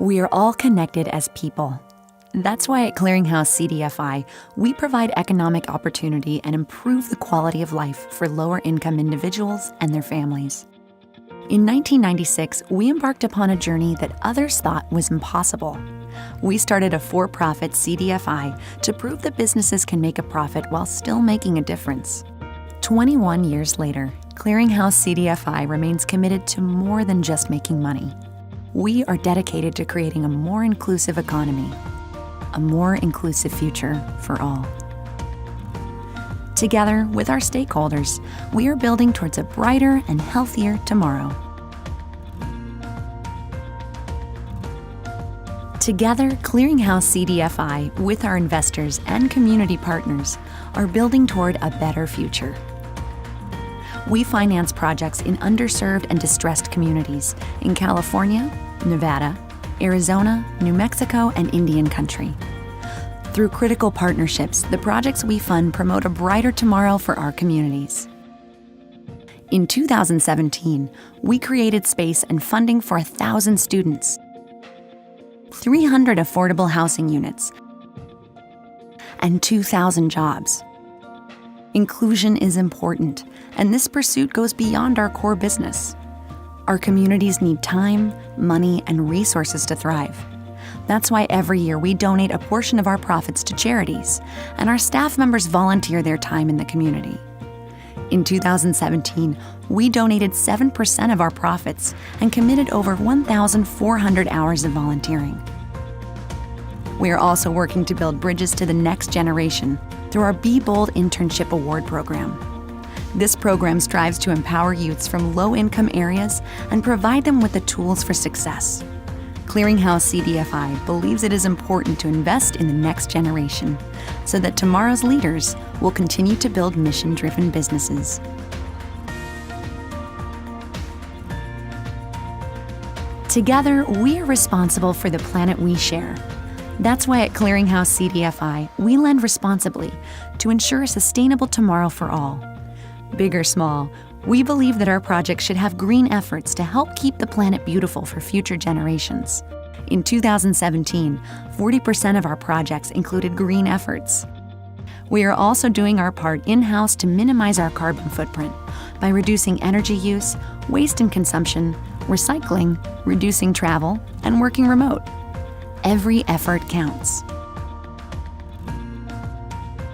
We are all connected as people. That's why at Clearinghouse CDFI, we provide economic opportunity and improve the quality of life for lower-income individuals and their families. In 1996, we embarked upon a journey that others thought was impossible. We started a for-profit CDFI to prove that businesses can make a profit while still making a difference. 21 years later, Clearinghouse CDFI remains committed to more than just making money. We are dedicated to creating a more inclusive economy, a more inclusive future for all. Together with our stakeholders, we are building towards a brighter and healthier tomorrow. Together, Clearinghouse CDFI, with our investors and community partners, are building toward a better future. We finance projects in underserved and distressed communities in California, Nevada, Arizona, New Mexico, and Indian country. Through critical partnerships, the projects we fund promote a brighter tomorrow for our communities. In 2017, we created space and funding for 1,000 students, 300 affordable housing units, and 2,000 jobs. Inclusion is important, and this pursuit goes beyond our core business. Our communities need time, money, and resources to thrive. That's why every year we donate a portion of our profits to charities, and our staff members volunteer their time in the community. In 2017, we donated 7% of our profits and committed over 1,400 hours of volunteering. We are also working to build bridges to the next generation through our BBOLD Internship Award Program. This program strives to empower youths from low-income areas and provide them with the tools for success. Clearinghouse CDFI believes it is important to invest in the next generation so that tomorrow's leaders will continue to build mission-driven businesses. Together, we are responsible for the planet we share. That's why at Clearinghouse CDFI, we lend responsibly to ensure a sustainable tomorrow for all. Big or small, we believe that our projects should have green efforts to help keep the planet beautiful for future generations. In 2017, 40% of our projects included green efforts. We are also doing our part in-house to minimize our carbon footprint by reducing energy use, waste and consumption, recycling, reducing travel, and working remote. Every effort counts.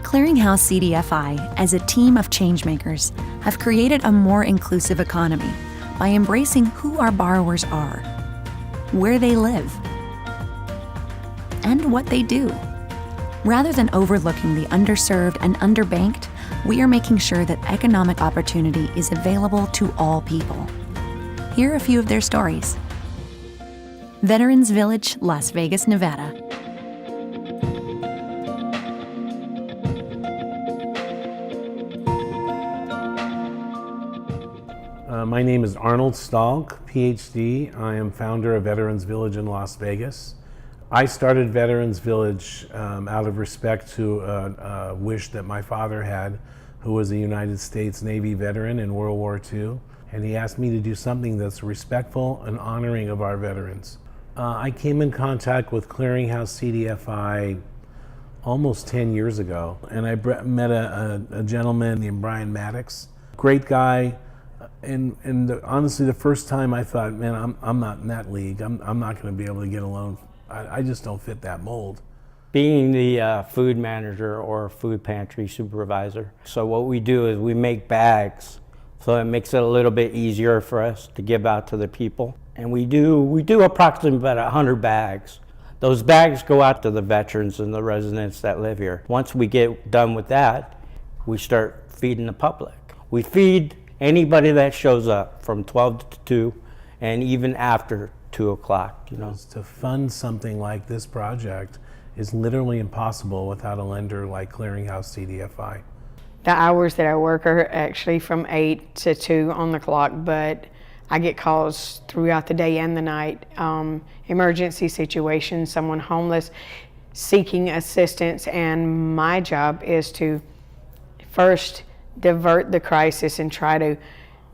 Clearinghouse CDFI, as a team of changemakers, have created a more inclusive economy by embracing who our borrowers are, where they live, and what they do. Rather than overlooking the underserved and underbanked, we are making sure that economic opportunity is available to all people. Here are a few of their stories. Veterans Village, Las Vegas, Nevada. My name is Arnold Stalk, PhD. I am founder of Veterans Village in Las Vegas. I started Veterans Village out of respect to a wish that my father had, who was a United States Navy veteran in World War II. And he asked me to do something that's respectful and honoring of our veterans. I came in contact with Clearinghouse CDFI almost 10 years ago, and I met a gentleman named Brian Maddox. Great guy. And honestly, the first time I thought, man, I'm not in that league. I'm not going to be able to get a loan. I just don't fit that mold. Being the food manager or food pantry supervisor. So what we do is we make bags. So it makes it a little bit easier for us to give out to the people. And we do approximately about 100 bags. Those bags go out to the veterans and the residents that live here. Once we get done with that, we start feeding the public. We feed anybody that shows up from 12 to 2 and even after 2 o'clock, you know. To fund something like this project is literally impossible without a lender like Clearinghouse CDFI. The hours that I work are actually from 8 to 2 on the clock, but I get calls throughout the day and the night. Emergency situations, someone homeless seeking assistance, and my job is to first divert the crisis and try to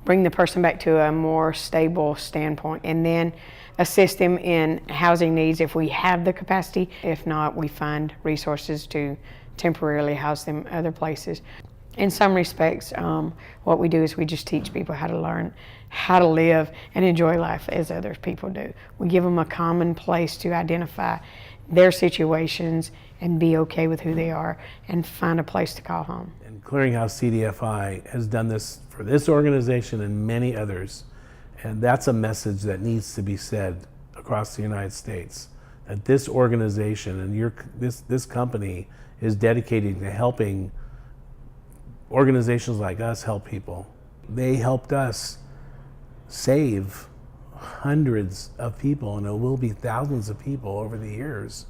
bring the person back to a more stable standpoint, and then assist them in housing needs if we have the capacity. If not, we find resources to temporarily house them other places. In some respects, what we do is we just teach people how to learn how to live and enjoy life as other people do. We give them a common place to identify their situations and be okay with who they are and find a place to call home. And Clearinghouse CDFI has done this for this organization and many others. And that's a message that needs to be said across the United States. That this organization and this company is dedicated to helping organizations like us help people. They helped us save hundreds of people, and it will be thousands of people over the years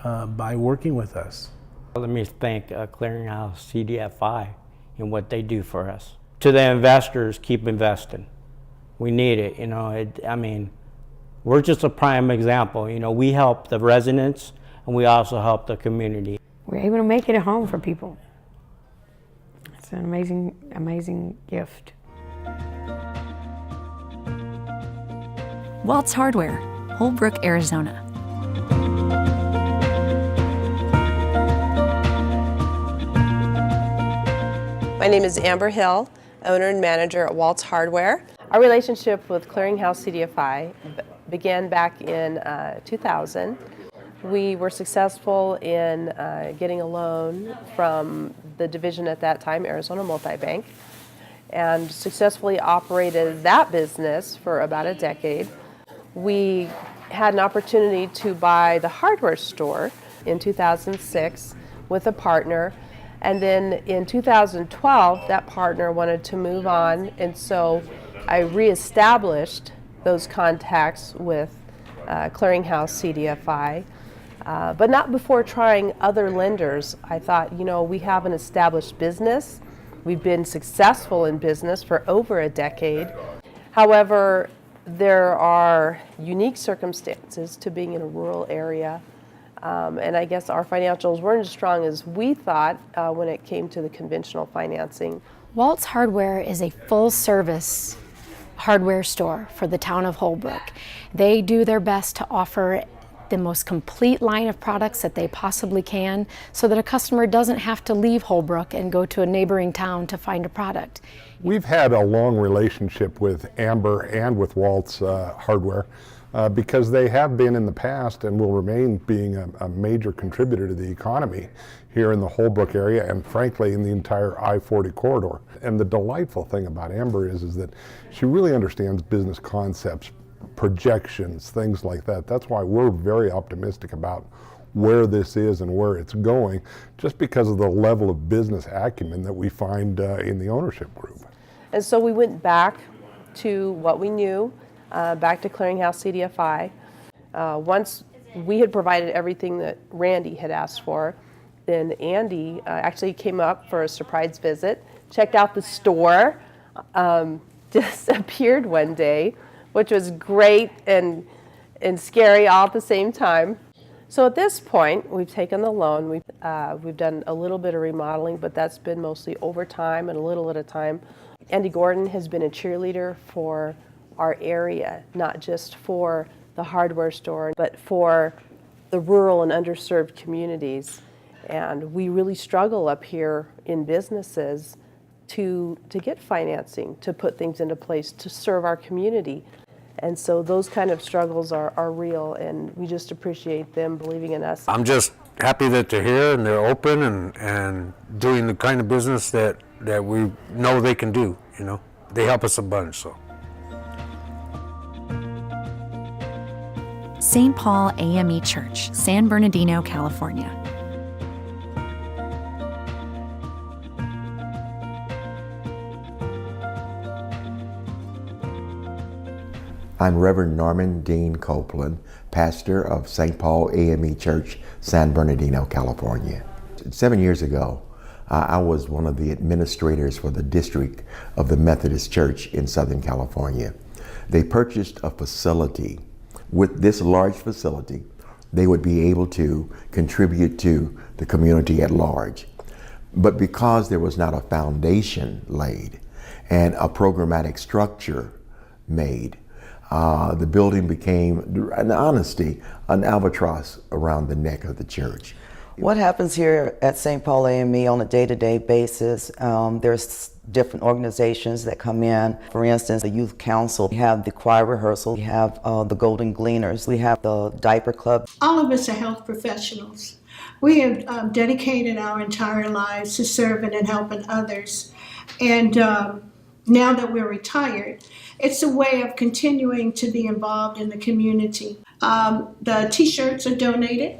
by working with us. Let me thank Clearinghouse CDFI and what they do for us. To the investors, keep investing. We need it, you know. I mean, we're just a prime example. You know, we help the residents and we also help the community. We're able to make it a home for people. It's an amazing, amazing gift. Walt's Hardware, Holbrook, Arizona. My name is Amber Hill, owner and manager at Walt's Hardware. Our relationship with Clearinghouse CDFI began back in 2000. We were successful in getting a loan from the division at that time, Arizona Multibank, and successfully operated that business for about a decade. We had an opportunity to buy the hardware store in 2006 with a partner, and then in 2012 that partner wanted to move on, and so I reestablished those contacts with Clearinghouse CDFI, but not before trying other lenders. I thought, you know, we have an established business. We've been successful in business for over a decade. However, there are unique circumstances to being in a rural area, and I guess our financials weren't as strong as we thought when it came to the conventional financing. Walt's Hardware is a full-service hardware store for the town of Holbrook. They do their best to offer the most complete line of products that they possibly can so that a customer doesn't have to leave Holbrook and go to a neighboring town to find a product. We've had a long relationship with Amber and with Walt's Hardware because they have been in the past and will remain being a major contributor to the economy here in the Holbrook area and frankly in the entire I-40 corridor. And the delightful thing about Amber is that she really understands business concepts, projections, things like that. That's why we're very optimistic about where this is and where it's going, just because of the level of business acumen that we find in the ownership group. And so we went back to what we knew, back to Clearinghouse CDFI. Once we had provided everything that Randy had asked for, then Andy actually came up for a surprise visit, checked out the store, just appeared one day, which was great and scary all at the same time. So at this point, we've taken the loan. We've done a little bit of remodeling, but that's been mostly over time and a little at a time. Andy Gordon has been a cheerleader for our area, not just for the hardware store, but for the rural and underserved communities. And we really struggle up here in businesses to get financing, to put things into place to serve our community. And so those kind of struggles are real, and we just appreciate them believing in us. I'm just happy that they're here and they're open and doing the kind of business that we know they can do, you know. They help us a bunch, so. St. Paul A.M.E. Church, San Bernardino, California. I'm Reverend Norman Dean Copeland, pastor of St. Paul A.M.E. Church, San Bernardino, California. 7 years ago, I was one of the administrators for the district of the Methodist Church in Southern California. They purchased a facility. With this large facility, they would be able to contribute to the community at large. But because there was not a foundation laid, and a programmatic structure made. The building became, in honesty, an albatross around the neck of the church. What happens here at St. Paul A.M.E. on a day-to-day basis, there's different organizations that come in. For instance, the youth council, we have the choir rehearsal, we have the Golden Gleaners, we have the diaper club. All of us are health professionals. We have dedicated our entire lives to serving and helping others. And now that we're retired, it's a way of continuing to be involved in the community. The t-shirts are donated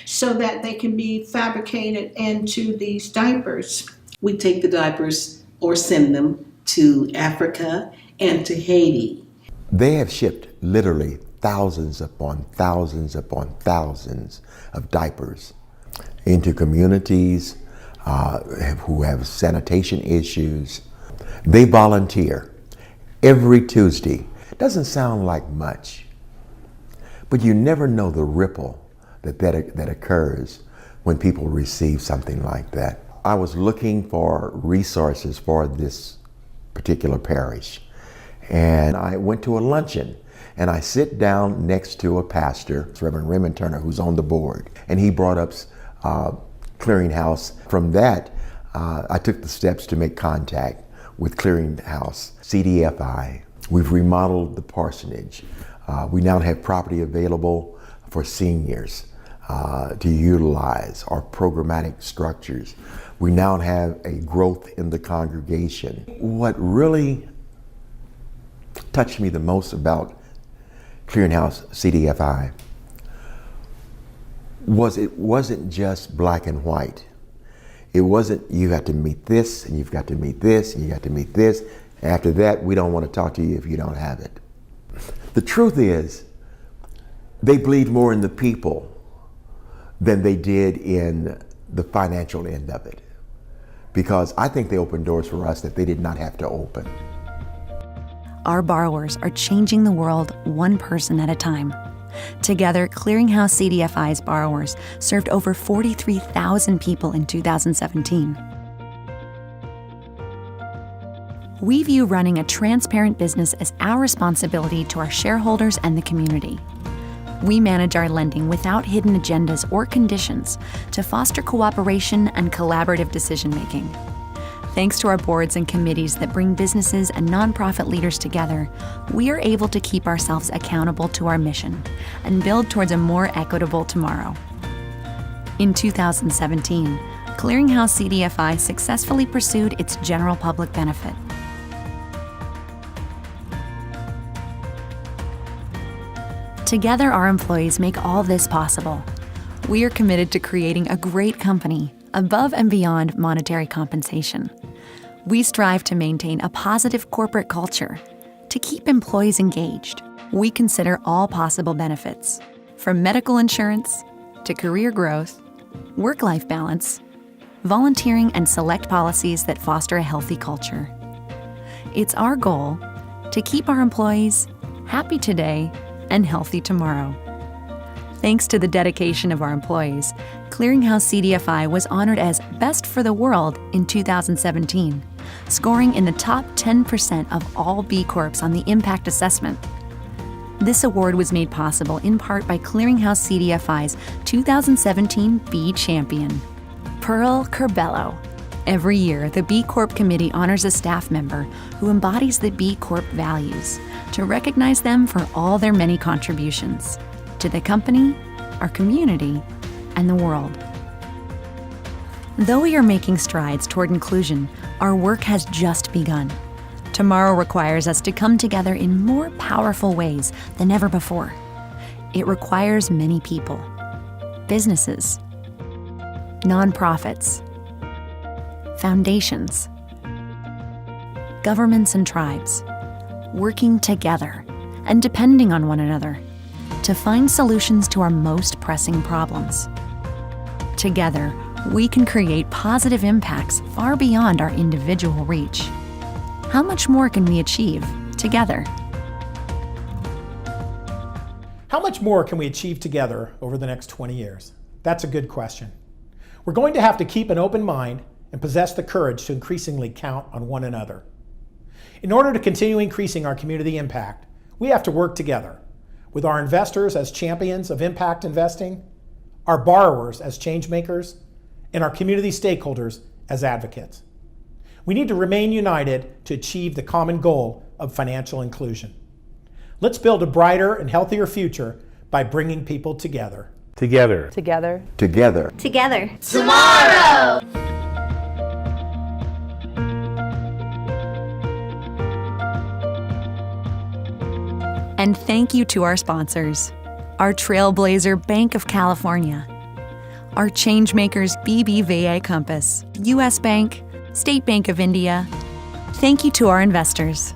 so that they can be fabricated into these diapers. We take the diapers or send them to Africa and to Haiti. They have shipped literally thousands upon thousands upon thousands of diapers into communities who have sanitation issues. They volunteer every Tuesday. It doesn't sound like much, but you never know the ripple that occurs when people receive something like that. I was looking for resources for this particular parish, and I went to a luncheon, and I sit down next to a pastor, Reverend Raymond Turner, who's on the board, and he brought up Clearinghouse. From that, I took the steps to make contact with Clearinghouse CDFI. We've remodeled the parsonage. We now have property available for seniors to utilize our programmatic structures. We now have a growth in the congregation. What really touched me the most about Clearinghouse CDFI was it wasn't just black and white. It wasn't you have to meet this and you've got to meet this and you got to meet this. After that, we don't want to talk to you if you don't have it. The truth is, they believed more in the people than they did in the financial end of it. Because I think they opened doors for us that they did not have to open. Our borrowers are changing the world one person at a time. Together, Clearinghouse CDFI's borrowers served over 43,000 people in 2017. We view running a transparent business as our responsibility to our shareholders and the community. We manage our lending without hidden agendas or conditions to foster cooperation and collaborative decision-making. Thanks to our boards and committees that bring businesses and nonprofit leaders together, we are able to keep ourselves accountable to our mission and build towards a more equitable tomorrow. In 2017, Clearinghouse CDFI successfully pursued its general public benefit. Together, our employees make all this possible. We are committed to creating a great company above and beyond monetary compensation. We strive to maintain a positive corporate culture to keep employees engaged. We consider all possible benefits, from medical insurance to career growth, work-life balance, volunteering, and select policies that foster a healthy culture. It's our goal to keep our employees happy today and healthy tomorrow. Thanks to the dedication of our employees, Clearinghouse CDFI was honored as Best for the World in 2017, scoring in the top 10% of all B Corps on the Impact Assessment. This award was made possible in part by Clearinghouse CDFI's 2017 B Champion, Pearl Curbello. Every year, the B Corp Committee honors a staff member who embodies the B Corp values to recognize them for all their many contributions to the company, our community, and the world. Though we are making strides toward inclusion, our work has just begun. Tomorrow requires us to come together in more powerful ways than ever before. It requires many people, businesses, nonprofits, foundations, governments and tribes, working together and depending on one another to find solutions to our most pressing problems. Together, we can create positive impacts far beyond our individual reach. How much more can we achieve together? How much more can we achieve together over the next 20 years? That's a good question. We're going to have to keep an open mind and possess the courage to increasingly count on one another. In order to continue increasing our community impact, we have to work together with our investors as champions of impact investing, our borrowers as change makers, and our community stakeholders as advocates. We need to remain united to achieve the common goal of financial inclusion. Let's build a brighter and healthier future by bringing people together. Together. Together. Together. Together. Tomorrow! And thank you to our sponsors, our Trailblazer Bank of California, our Changemakers BBVA Compass, U.S. Bank, State Bank of India. Thank you to our investors.